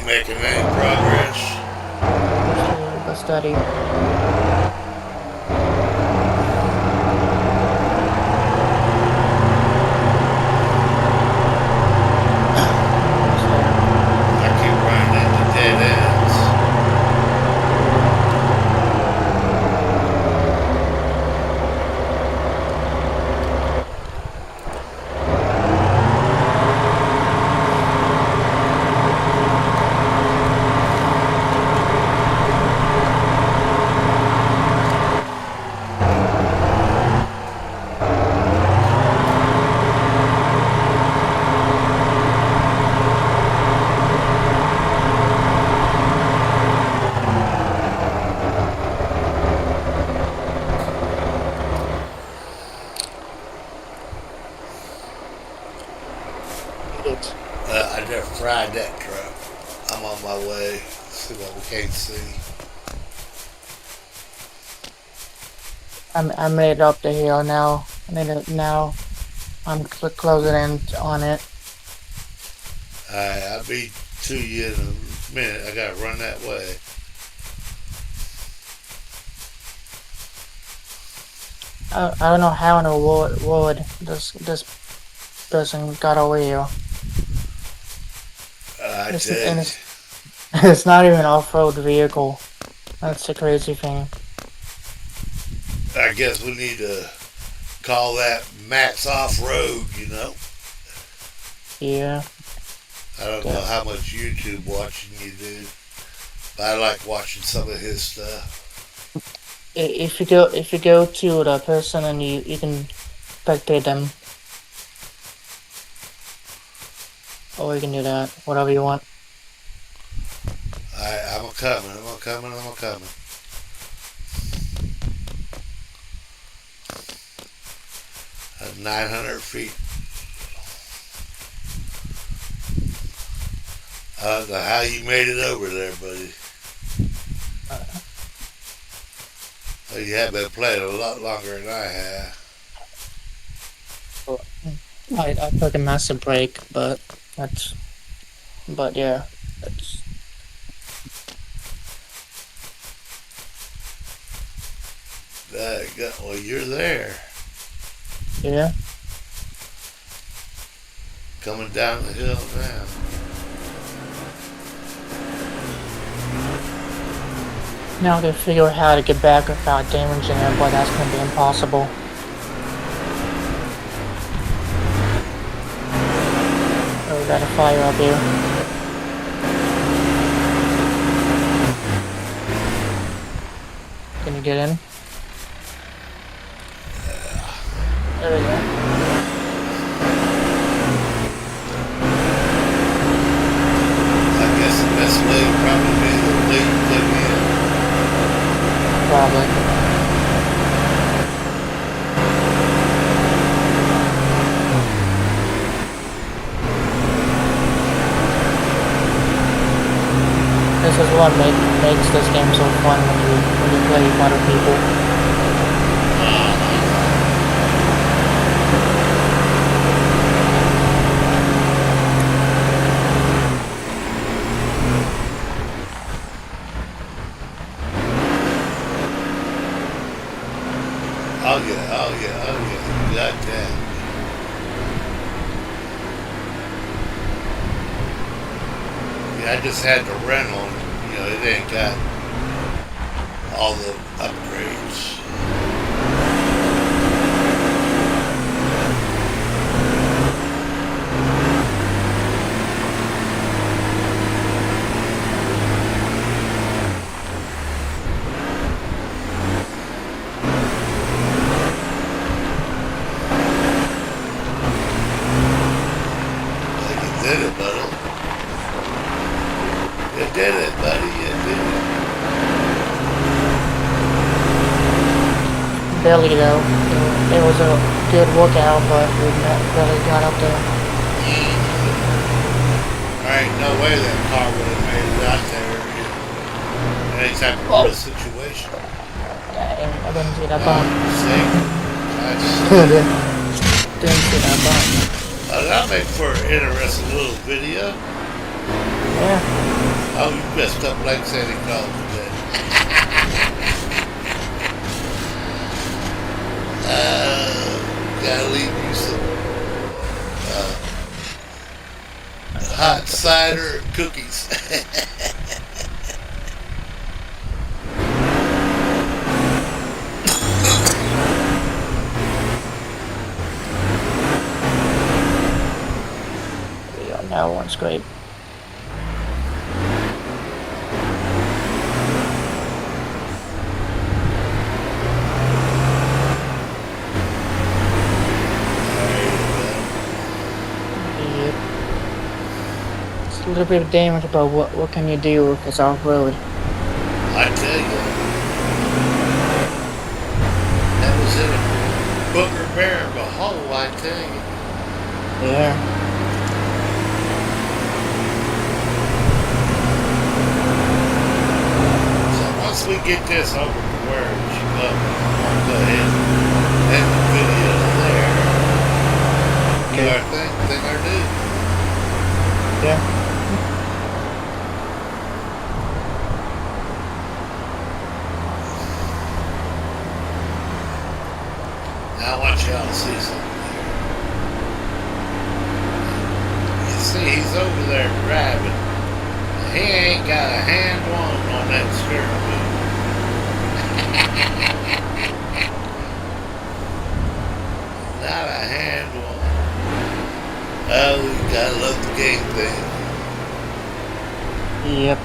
making any progress? The study. I keep running into dead ends. it. I never fried that truck. I'm on my way. See what we can't see. I made it up the hill now. I made it now. I'm closing in on it. Alright, I'll be to you in a minute. I gotta run that way. I don't know how in the world this person got over here. I It's, tell and you. it's not even an off-road vehicle. That's the crazy thing. I guess we need to call that Matt's off road, you know. Yeah. I don't know how much YouTube watching you do, but I like watching some of his stuff. If you go to the person and you can spectate them, or you can do that, whatever you want. I'm a coming, I'm a coming, I'm a coming. At 900 feet. I don't know how you made it over there, buddy. Oh, you have been playing a lot longer than I have. I took a massive break, but yeah, that's Well, you're there. yeah. Coming down the hill now. Now I can figure out how to get back without damaging it, but that's gonna be impossible. Oh, we got a fire up here. Can you get in? There we go. I guess the best way would probably be to leave in. Probably. This is what makes this game so fun when you play with other people. Oh yeah, oh yeah, oh yeah. You got that. Yeah, I just had to rent on it. You know, it ain't got all the upgrades. Like you did it, buddy. You did it, buddy. You did it. Barely though. It was a good workout, but we barely got up there. There ain't no way that car would have made it out there in any type of real situation. Dang, I didn't see that bump. See? That's, Didn't see that bump. that'll make for an interesting little video. Yeah. Oh, you messed up like Santa Claus today. Gotta leave you some hot cider and cookies. Yeah, that one's great. Yep. It's a little bit of damage, but what can you do if it's off road? I tell you, that was in a Booker Bear of a hole, I tell you. Yeah. once we get this over to where it should go, I'll go ahead and end the video there. Do Okay. our thing our dude. Yeah. Now I want y'all to see something here. You see, he's over there driving. He ain't got a hand on that steering wheel. Not a hand one. Oh, you gotta love the game thing. Yep.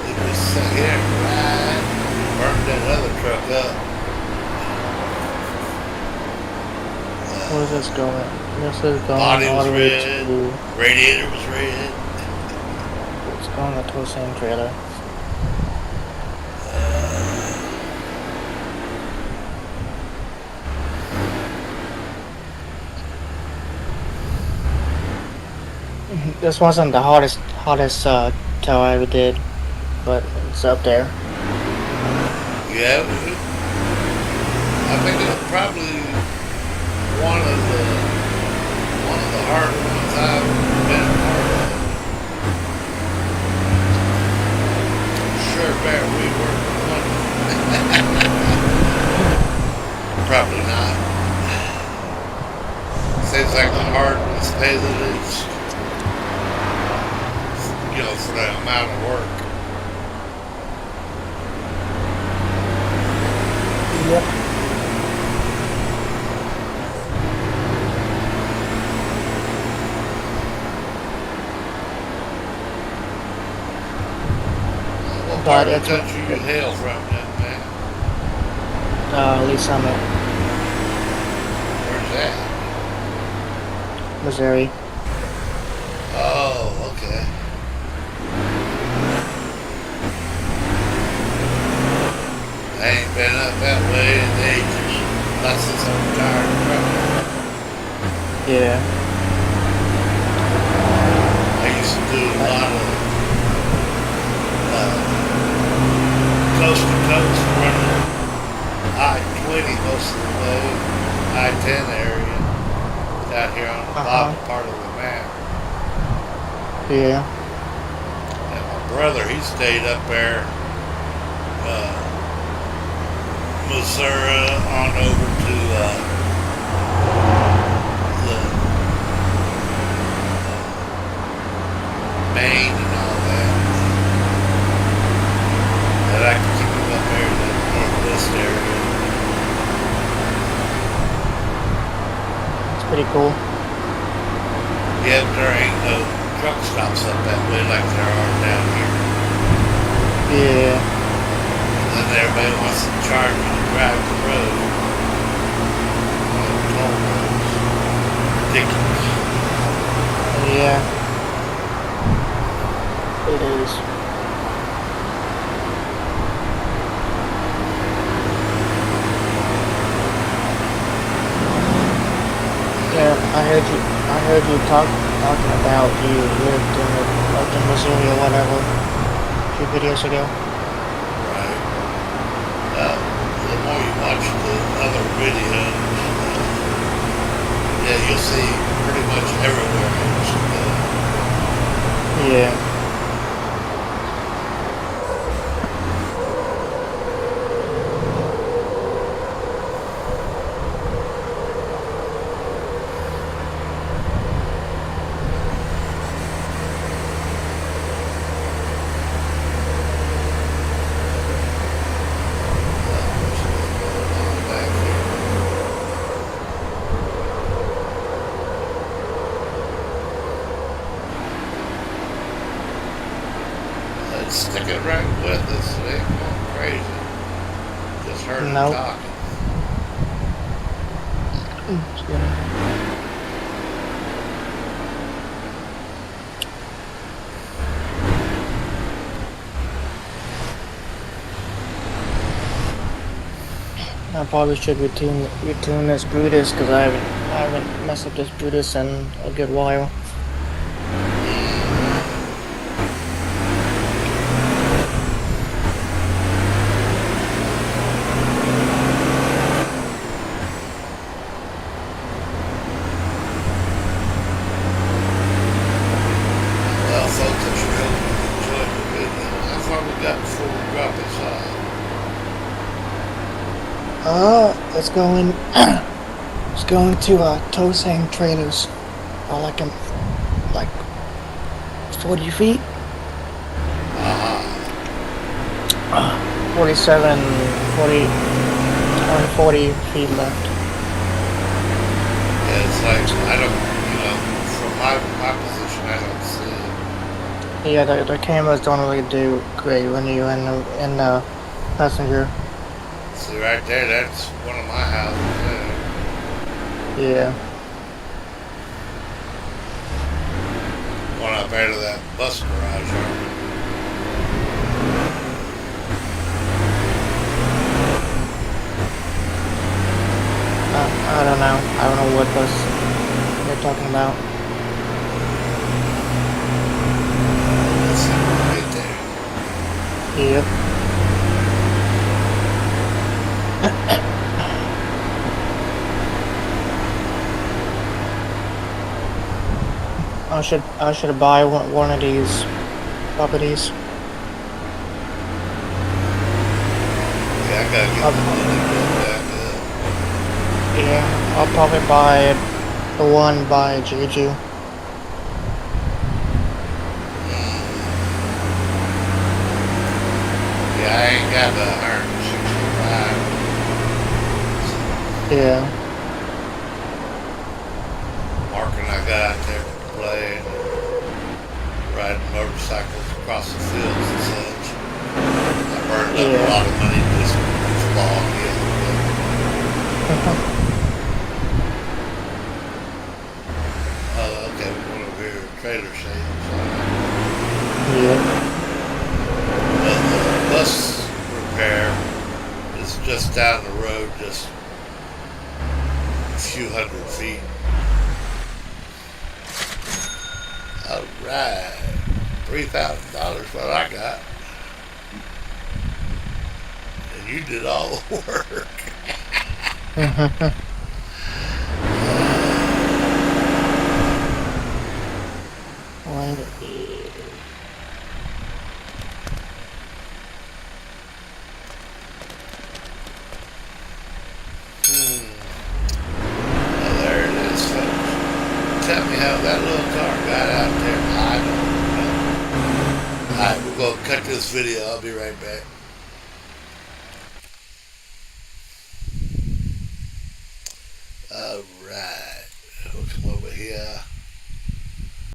If we sit here and ride, burn that other truck up. Where's this going? This is going Body all was the way red. to. Radiator was red. It's going to the same trailer. This wasn't the hottest tow I ever did, but it's up there. Yeah, I think it's probably one of the harder ones I've been a part of. Sure, bear we work with one. Probably not. Seems like the hard ones pay the least. You know, for that amount of work. Yep. What But part of the it's country you hail from, then, man? Lee Summit, Where's that? Missouri. Oh, okay. I ain't been up that way in ages. Not since I'm retired from it. Yeah. I used to do a lot of coast to coast running I-20 most of the way, I-10 area, out here on the bottom part of the map. Yeah. And my brother, he stayed up there, Missouri on over to the Maine and all that. And I can keep him up there in the northwest area. It's pretty cool. Yeah, but there ain't no truck stops up that way like there are down here. Yeah. And then everybody wants to charge you to drive the road. Toll roads. Ridiculous. Yeah. It is. Yeah, I heard you talking about you lived in up in Missouri or whatever a few videos ago. Right. The more you watch the other videos, yeah, you'll see pretty much everywhere I used to go. Yeah. Back here. Let's stick it right with us. It ain't going crazy. Just heard him Nope. talking. Excuse me. I probably should retune this Brutus because I haven't messed up this Brutus in a good while. It's going. It's going to Tosang Trailers. Like like 40 feet. 47, 40, only 40 feet left. Yeah, it's like I don't, from my position, I don't see it. Yeah, the cameras don't really do great when you're in the passenger. See right there, that's one of my houses there. Yeah. One up there to that bus garage there. I don't know. I don't know what bus you're talking about. Let's see when we get there. Yep. I should buy one of these properties. Yeah, I gotta get I'll, the money built back up. yeah, I'll probably buy the one by Juju. Yeah, I ain't got the 165. Yeah. Mark and I got out there playing, riding motorcycles across the fields and such. I burned up a Yeah. lot of money just log in. Oh, okay, we're going over here to trailer sales. Yeah. The bus repair is just down the road, just a few hundred feet. All right, $3,000 what I got, and you did all the work. Wait. Oh, there it is, folks. Tell me how that little car got out there. I don't know. Alright, we're going to cut this video. I'll be right back. Alright. We'll come over here.